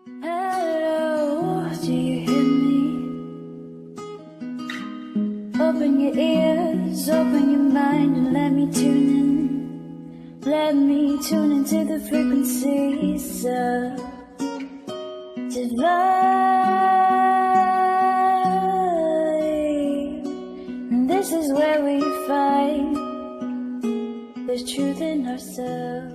Hello, do you hear me? Open your ears, open your mind, and let me tune in. Let me tune into the frequencies of divine. And this is where we find the truth in ourselves.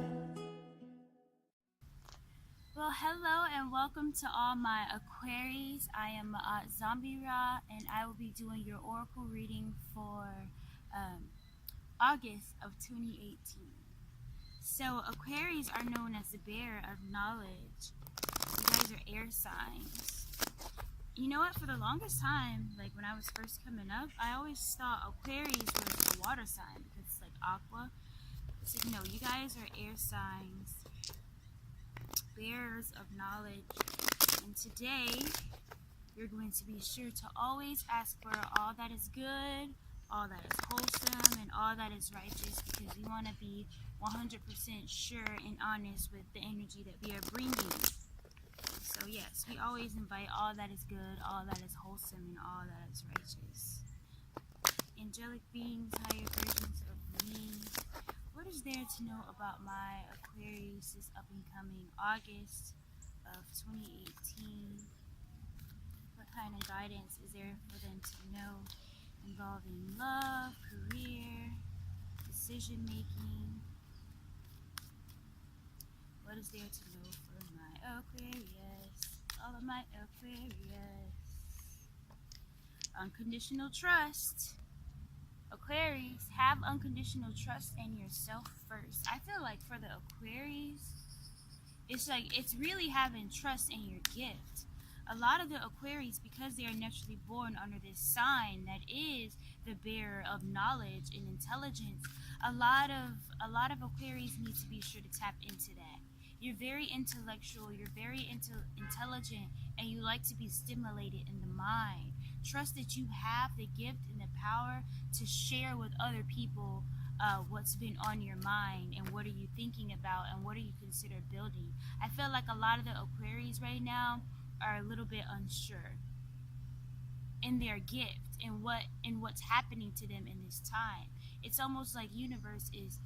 Well, hello and welcome to all my Aquarius. I am Zami'Ra, and I will be doing your oracle reading for August of 2018. So Aquarius are known as the bearer of knowledge. You guys are air signs. You know what? For the longest time, like when I was first coming up, I always thought Aquarius was a water sign because it's like aqua. So no, you guys are air signs, bearers of knowledge, and today you're going to be sure to always ask for all that is good, all that is wholesome, and all that is righteous, because you want to be 100% sure and honest with the energy that we are bringing. So yes, we always invite all that is good, all that is wholesome, and all that is righteous. Angelic beings, higher versions of me, what is there to know about my Aquarius this up and coming August of 2018? What kind of guidance is there for them to know involving love, career, decision making? What is there to know for my Aquarius? All of my Aquarius. Unconditional trust. Aquarius, have unconditional trust in yourself first. I feel like for the Aquarius, it's really having trust in your gift. A lot of the Aquarius, because they are naturally born under this sign that is the bearer of knowledge and intelligence, a lot of Aquarius need to be sure to tap into that. You're very intellectual, you're very intelligent, and you like to be stimulated in the mind. Trust that you have the gift and the power to share with other people what's been on your mind and what are you thinking about and what are you consider building. I feel like a lot of the Aquarius right now are a little bit unsure in their gift and what's happening to them in this time. It's almost like universe is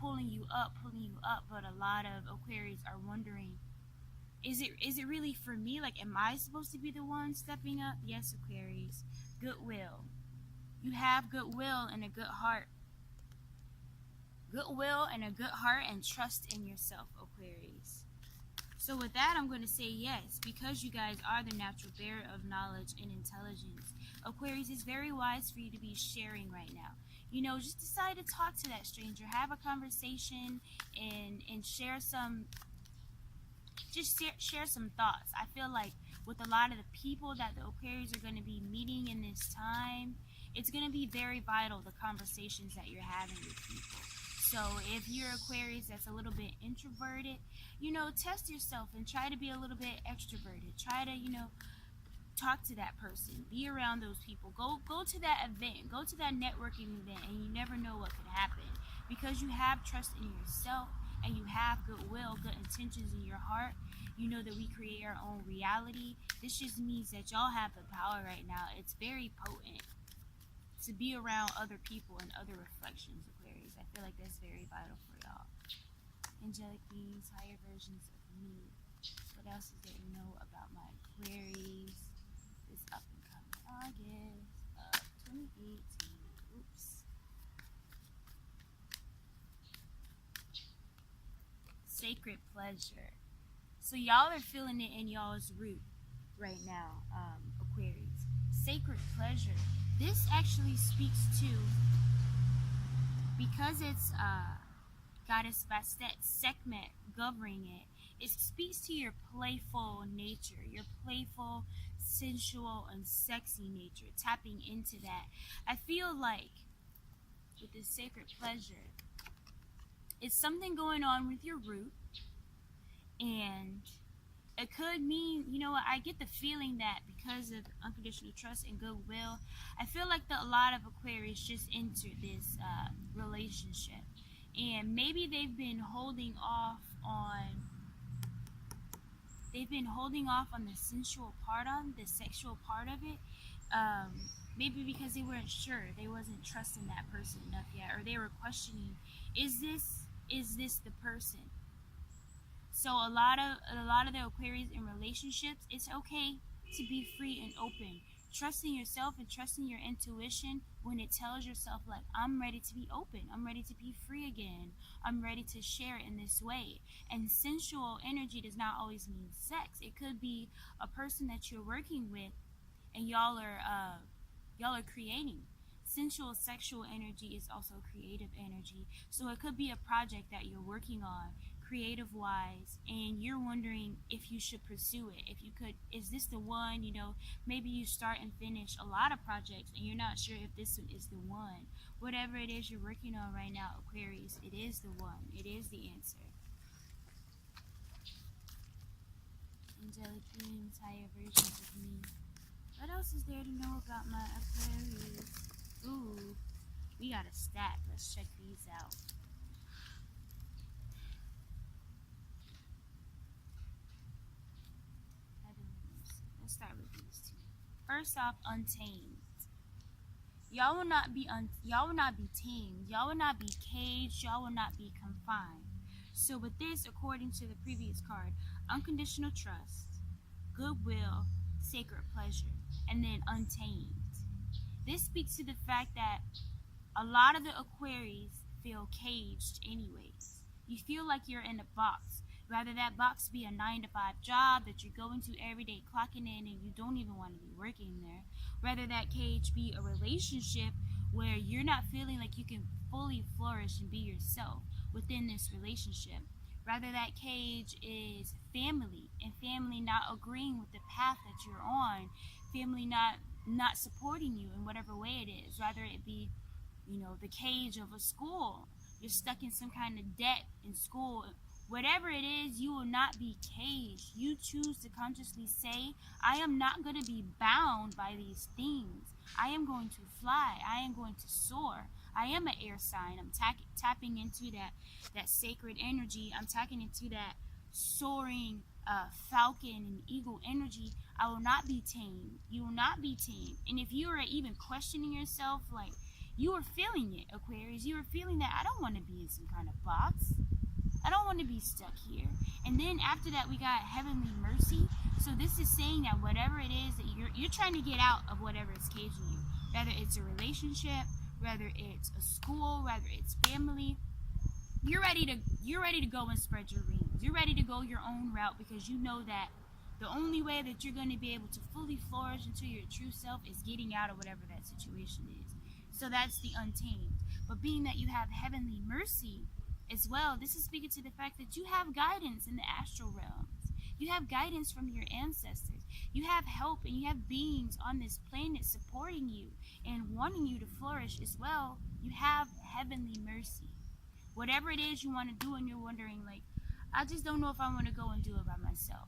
pulling you up, but a lot of Aquarius are wondering, is it really for me? Like, am I supposed to be the one stepping up? Yes, Aquarius. Goodwill. You have goodwill and a good heart. Goodwill and a good heart and trust in yourself, Aquarius. So with that, I'm going to say yes, because you guys are the natural bearer of knowledge and intelligence. Aquarius, is very wise for you to be sharing right now. You know, just decide to talk to that stranger, have a conversation, and share some, share some thoughts. I feel like with a lot of the people that the Aquarius are going to be meeting in this time, it's going to be very vital, the conversations that you're having with people. So if you're Aquarius that's a little bit introverted, you know, test yourself and try to be a little bit extroverted. Try to, you know, talk to that person, be around those people, go to that event, go to that networking event, and you never know what could happen, because you have trust in yourself and you have goodwill, good intentions in your heart. You know that we create our own reality. This just means that y'all have the power right now. It's very potent to be around other people and other reflections, Aquarius. I feel like that's very vital for y'all. Angelic beings, higher versions of me. What else is there to know about my Aquarius this up and coming August of 2018? Oops. Sacred pleasure. So y'all are feeling it in y'all's root right now, Aquarius. Sacred pleasure. This actually speaks to, because it's Goddess Bastet, Sekhmet, governing it, it speaks to your playful nature, your playful, sensual, and sexy nature, tapping into that. I feel like with this sacred pleasure, it's something going on with your root, and it could mean, you know what, I get the feeling that because of unconditional trust and goodwill, I feel like a lot of Aquarius just entered this relationship, and maybe they've been holding off on they've been holding off on the sensual part, on the sexual part of it. Maybe because they weren't sure, they wasn't trusting that person enough yet, or they were questioning, is this the person? So a lot of the Aquarius in relationships, it's okay to be free and open, trusting yourself and trusting your intuition when it tells yourself, like, I'm ready to be open, I'm ready to be free again, I'm ready to share in this way. And sensual energy does not always mean sex. It could be a person that you're working with, and y'all are creating. Sensual sexual energy is also creative energy. So it could be a project that you're working on, creative wise, and you're wondering if you should pursue it, if you could, is this the one? Maybe you start and finish a lot of projects and you're not sure if this one is the one. Whatever it is you're working on right now, Aquarius, it is the one, it is the answer. Angelic beings, higher versions of me. What else is there to know about my Aquarius? Ooh, we got a stack. Let's check these out. Let's start with these two. First off, untamed. Y'all will not be tamed. Y'all will not be caged. Y'all will not be confined. So with this, according to the previous card, unconditional trust, goodwill, sacred pleasure, and then untamed. This speaks to the fact that a lot of the Aquarius feel caged anyways. You feel like you're in a box. Rather that box be a 9-to-5 job that you're going to every day, clocking in, and you don't even want to be working there. Rather that cage be a relationship where you're not feeling like you can fully flourish and be yourself within this relationship. Rather that cage is family, and family not agreeing with the path that you're on, family not supporting you in whatever way it is. Rather it be, the cage of a school. You're stuck in some kind of debt in school. Whatever it is, you will not be caged. You choose to consciously say, I am not going to be bound by these things. I am going to fly. I am going to soar. I am an air sign. I'm tapping into that sacred energy. I'm tapping into that soaring falcon and eagle energy. I will not be tamed. You will not be tamed. And if you are even questioning yourself, like, you are feeling it, Aquarius. You are feeling that I don't want to be in some kind of box. I don't want to be stuck here. And then after that, we got heavenly mercy. So this is saying that whatever it is that you're trying to get out of whatever is caging you, whether it's a relationship, whether it's a school, whether it's family, you're ready to go and spread your wings. You're ready to go your own route, because you know that the only way that you're going to be able to fully flourish into your true self is getting out of whatever that situation is. So that's the untamed. But being that you have heavenly mercy as well, this is speaking to the fact that you have guidance in the astral realms. You have guidance from your ancestors. You have help, and you have beings on this planet supporting you and wanting you to flourish as well. You have heavenly mercy. Whatever it is you want to do and you're wondering, like, I just don't know if I want to go and do it by myself.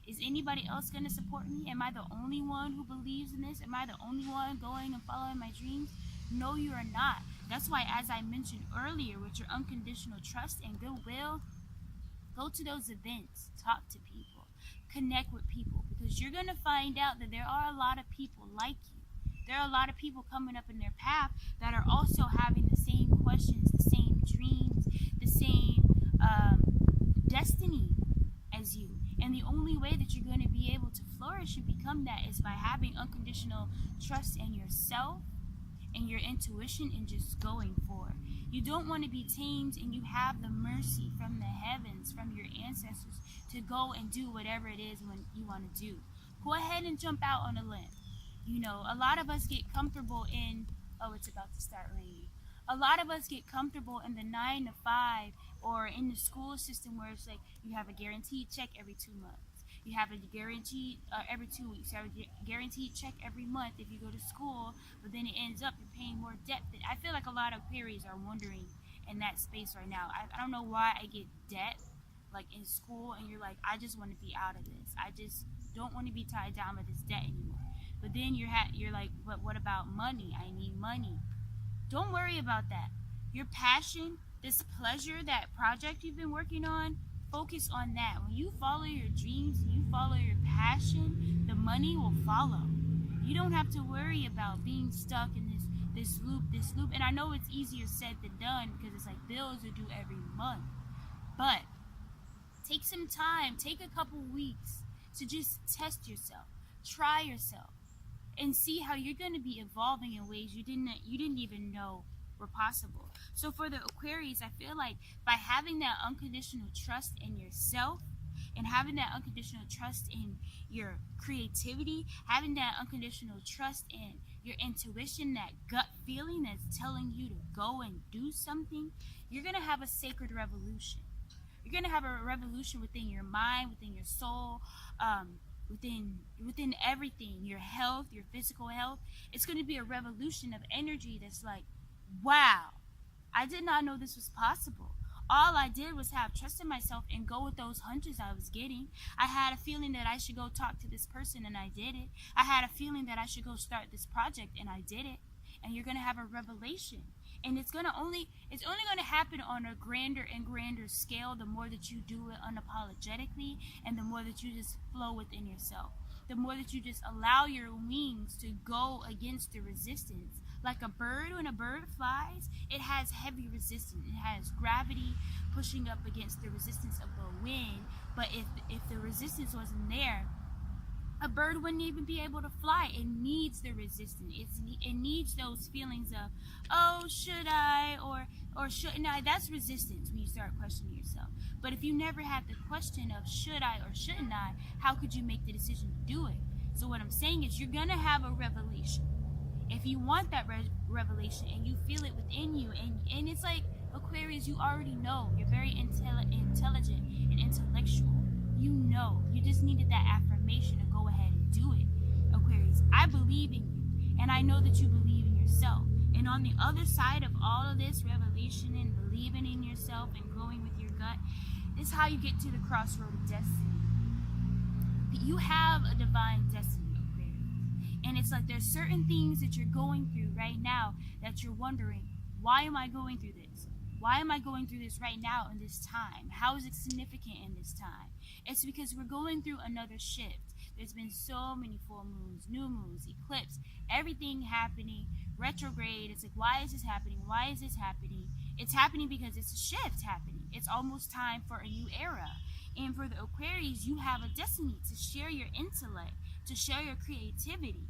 Is anybody else going to support me? Am I the only one who believes in this? Am I the only one going and following my dreams? No, you are not. That's why, as I mentioned earlier, with your unconditional trust and goodwill, go to those events, talk to people, connect with people, because you're going to find out that there are a lot of people like you. There are a lot of people coming up in their path that are also having the same questions, the same dreams, the same destiny as you. And the only way that you're going to be able to flourish and become that is by having unconditional trust in yourself and your intuition and just going for it. You don't want to be tamed, and you have the mercy from the heavens, from your ancestors, to go and do whatever it is when you want to do. Go ahead and jump out on a limb. A lot of us get comfortable in, it's about to start raining. A lot of us get comfortable in the 9 to 5 or in the school system where it's like you have a guaranteed check every 2 months. You have a guaranteed every 2 weeks. You have a guaranteed check every month if you go to school, but then it ends up you're paying more debt. I feel like a lot of Aquarius are wondering in that space right now. I don't know why I get debt like in school, and you're like, I just want to be out of this. I just don't want to be tied down with this debt anymore. But then you're like, but what about money? I need money. Don't worry about that. Your passion, this pleasure, that project you've been working on, Focus on that. When you follow your dreams and you follow your passion, the money will follow. You don't have to worry about being stuck in this loop. And I know it's easier said than done because it's like bills are due every month. But take some time, take a couple weeks to just test yourself, try yourself, and see how you're going to be evolving in ways you didn't even know were possible. So for the Aquarius, I feel like by having that unconditional trust in yourself and having that unconditional trust in your creativity, having that unconditional trust in your intuition, that gut feeling that's telling you to go and do something, you're going to have a sacred revolution. You're going to have a revolution within your mind, within your soul, within everything, your health, your physical health. It's going to be a revolution of energy that's like, wow, I did not know this was possible. All I did was have trust in myself and go with those hunches I was getting. I had a feeling that I should go talk to this person, and I did it. I had a feeling that I should go start this project, and I did it. And you're going to have a revelation. And it's only going to happen on a grander and grander scale the more that you do it unapologetically, and the more that you just flow within yourself. The more that you just allow your wings to go against the resistance. Like a bird, when a bird flies, it has heavy resistance. It has gravity pushing up against the resistance of the wind. But if the resistance wasn't there, a bird wouldn't even be able to fly. It needs the resistance. It needs those feelings of, oh, should I or shouldn't I? That's resistance when you start questioning yourself. But if you never had the question of should I or shouldn't I, how could you make the decision to do it? So what I'm saying is you're going to have a revelation. If you want that revelation and you feel it within you, and it's like Aquarius, you already know. You're very intelligent and intellectual. You know. You just needed that affirmation to go ahead and do it. Aquarius, I believe in you, and I know that you believe in yourself. And on the other side of all of this revelation and believing in yourself and going with your gut, is how you get to the crossroad of destiny. You have a divine destiny. And it's like there's certain things that you're going through right now that you're wondering, why am I going through this? Why am I going through this right now in this time? How is it significant in this time? It's because we're going through another shift. There's been so many full moons, new moons, eclipse, everything happening, retrograde. It's like, why is this happening? Why is this happening? It's happening because it's a shift happening. It's almost time for a new era. And for the Aquarius, you have a destiny to share your intellect, to share your creativity.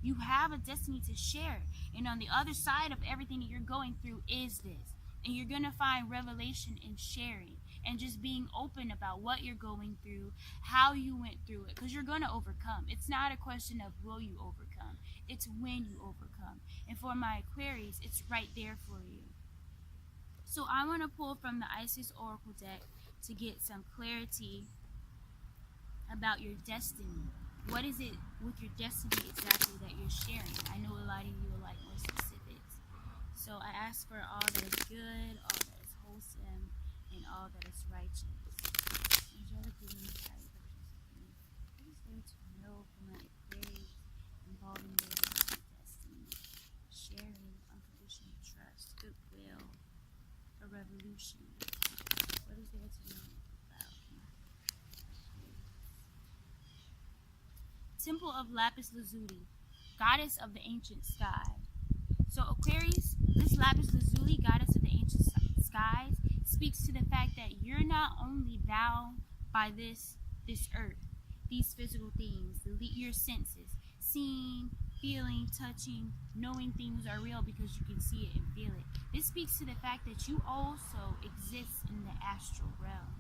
You have a destiny to share. And on the other side of everything that you're going through is this. And you're going to find revelation in sharing and just being open about what you're going through, how you went through it, because you're going to overcome. It's not a question of will you overcome. It's when you overcome. And for my Aquarius, it's right there for you. So I want to pull from the Isis Oracle deck to get some clarity about your destiny. What is it with your destiny exactly that you're sharing? I know a lot of you would like more specifics. So I ask for all that is good, all that is wholesome, and all that is righteous. Angelic beings, higher versions of me. What is there to know from my Aquarius involving their destiny? Sharing, unconditional trust, goodwill, a revolution. What is there to know about my Temple of Lapis Lazuli, goddess of the ancient sky. So Aquarius, this Lapis Lazuli, goddess of the ancient skies, speaks to the fact that you're not only bound by this earth, these physical things, your senses, seeing, feeling, touching, knowing things are real because you can see it and feel it. This speaks to the fact that you also exist in the astral realm.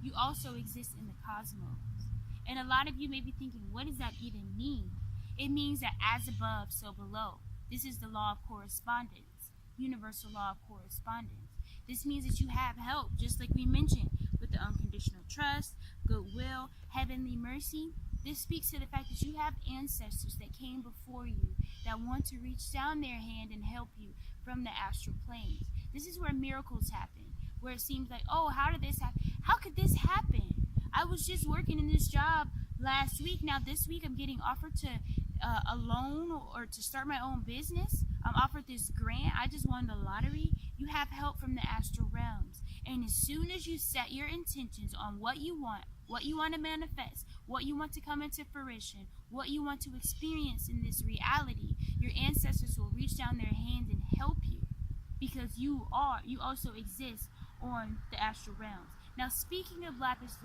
You also exist in the cosmos. And a lot of you may be thinking, what does that even mean? It means that as above, so below. This is the law of correspondence, universal law of correspondence. This means that you have help, just like we mentioned, with the unconditional trust, goodwill, heavenly mercy. This speaks to the fact that you have ancestors that came before you that want to reach down their hand and help you from the astral planes. This is where miracles happen, where it seems like, oh, how did this happen? How could this happen? I was just working in this job last week. Now this week I'm getting offered to a loan or to start my own business. I'm offered this grant. I just won the lottery. You have help from the astral realms. And as soon as you set your intentions on what you want to manifest, what you want to come into fruition, what you want to experience in this reality, your ancestors will reach down their hands and help you, because you also exist on the astral realms. Now, speaking of lapis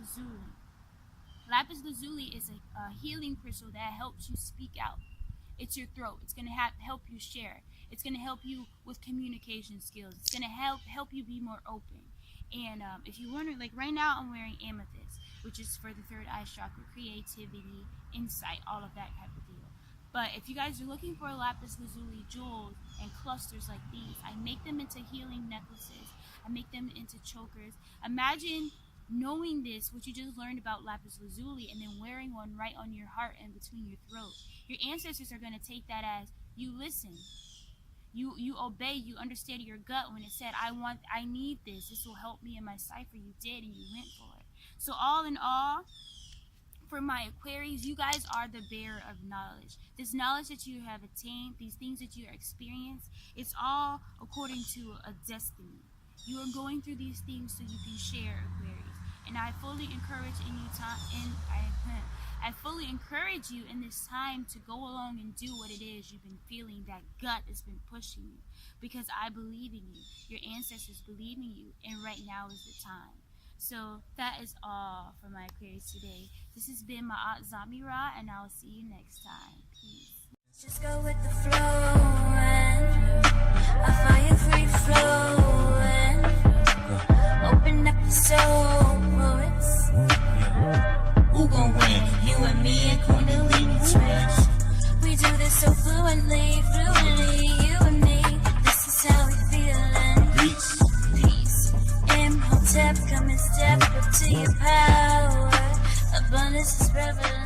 lazuli is a healing crystal that helps you speak out. It's your throat. It's going to help you share. It's going to help you with communication skills. It's going to help you be more open. And if you're wondering, like right now I'm wearing amethyst, which is for the third eye chakra, creativity, insight, all of that type of deal. But if you guys are looking for lapis lazuli jewels and clusters like these, I make them into healing necklaces. I make them into chokers. Imagine knowing this, what you just learned about lapis lazuli, and then wearing one right on your heart and between your throat. Your ancestors are going to take that as you listen. You obey, you understand your gut when it said, I need this will help me in my cipher. You did, and you went for it. So all in all, for my Aquarius, you guys are the bearer of knowledge. This knowledge that you have attained, these things that you experience, it's all according to a destiny. You are going through these things so you can share, Aquarius. And I fully encourage I fully encourage you in this time to go along and do what it is you've been feeling, that gut has been pushing you. Because I believe in you. Your ancestors believe in you. And right now is the time. So that is all for my Aquarius today. This has been my Aunt Zami'Ra, and I'll see you next time. Peace. Just go with the flow and I fire free flowing. Open up your soul, poets. Who gon' win? You and me and Kundalini twins. We do this so fluently, you and me. This is how we feelin'. Peace. Peace. Imhotep, come and step up to your power. Abundance is prevalent.